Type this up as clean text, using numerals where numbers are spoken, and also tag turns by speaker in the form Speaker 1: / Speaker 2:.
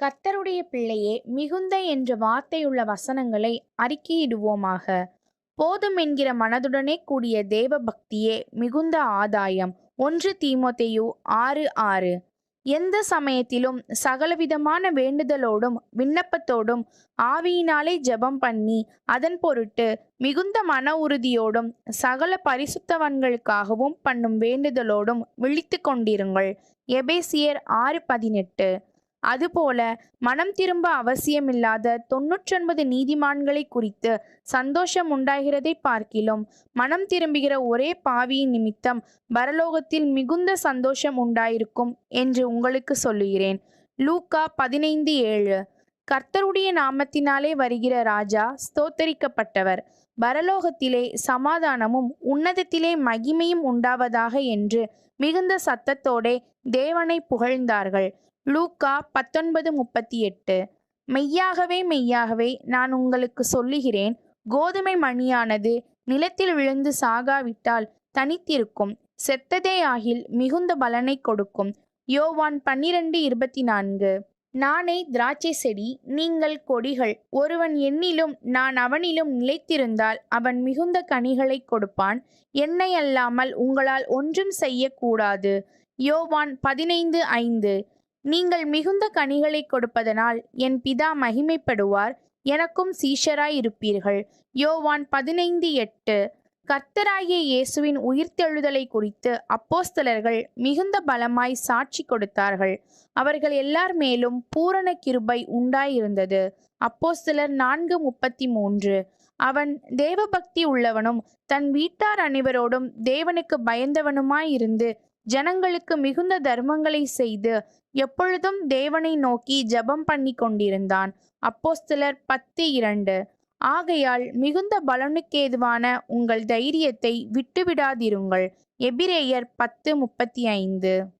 Speaker 1: கர்த்தருடைய பிள்ளையே, மிகுந்த என்ற வார்த்தையுள்ள வசனங்களை அறிக்கையிடுவோமாக. போதும் என்கிற மனதுடனே கூடிய தேவ பக்தியே மிகுந்த ஆதாயம். 1 தீமோத்தேயு 6:6. எந்த சமயத்திலும் சகலவிதமான வேண்டுதலோடும் விண்ணப்பத்தோடும் ஆவியினாலே ஜெபம் பண்ணி அதன் பொருட்டு மிகுந்த மன உறுதியோடும் சகல பரிசுத்தவான்களுக்காகவும் பண்ணும் வேண்டுதலோடும் விழித்துக் கொண்டிருங்கள். எபேசியர் 6:18. அதுபோல மனம் திரும்ப அவசியமில்லாத 99 நீதிமான்களை குறித்து சந்தோஷம் உண்டாகிறதை பார்க்கிலும் மனம் திரும்புகிற ஒரே பாவியின் நிமித்தம் பரலோகத்தில் மிகுந்த சந்தோஷம் உண்டாயிருக்கும் என்று உங்களுக்கு சொல்லுகிறேன். லூக்கா 15:7. கர்த்தருடைய நாமத்தினாலே வருகிற ராஜா ஸ்தோத்தரிக்கப்பட்டவர். பரலோகத்திலே சமாதானமும் உன்னதத்திலே மகிமையும் உண்டாவதாக என்று மிகுந்த சத்தத்தோடே தேவனை புகழ்ந்தார்கள். லூக்கா 19:38. மெய்யாகவே மெய்யாகவே நான் உங்களுக்கு சொல்லுகிறேன், கோதுமை மணியானது நிலத்தில் விழுந்து சாகாவிட்டால் தனித்திருக்கும், செத்ததே ஆகில் மிகுந்த பலனை கொடுக்கும். யோவான் 12:24. நானே திராட்சை செடி, நீங்கள் கொடிகள். ஒருவன் என்னிலும் நான் அவனிலும் நிலைத்திருந்தால் அவன் மிகுந்த கனிகளை கொடுப்பான். என்னை அல்லாமல் உங்களால் ஒன்றும் செய்யக்கூடாது. யோவான் 15:5. நீங்கள் மிகுந்த கனிகளை கொடுப்பதனால் என் பிதா மகிமைப்படுவார், எனக்கும் சீஷராய் இருப்பீர்கள். யோவான் 15:8. கர்த்தராகிய இயேசுவின் உயிர்த்தெழுதலை குறித்து அப்போஸ்தலர்கள் மிகுந்த பலமாய் சாட்சி கொடுத்தார்கள். அவர்கள் எல்லார் மேலும் பூரண கிருபை உண்டாயிருந்தது. அப்போஸ்தலர் 4:33. அவன் தேவபக்தி உள்ளவனும் தன் வீட்டார் அனைவரோடும் தேவனுக்கு பயந்தவனுமாயிருந்து ஜனங்களுக்கு மிகுந்த தர்மங்களை செய்து எப்பொழுதும் தேவனை நோக்கி ஜெபம் பண்ணி கொண்டிருந்தான். அப்போஸ்தலர் 10:2. ஆகையால் மிகுந்த பலனுக்கேதுவான உங்கள் தைரியத்தை விட்டுவிடாதிருங்கள். எபிரேயர் 10:35.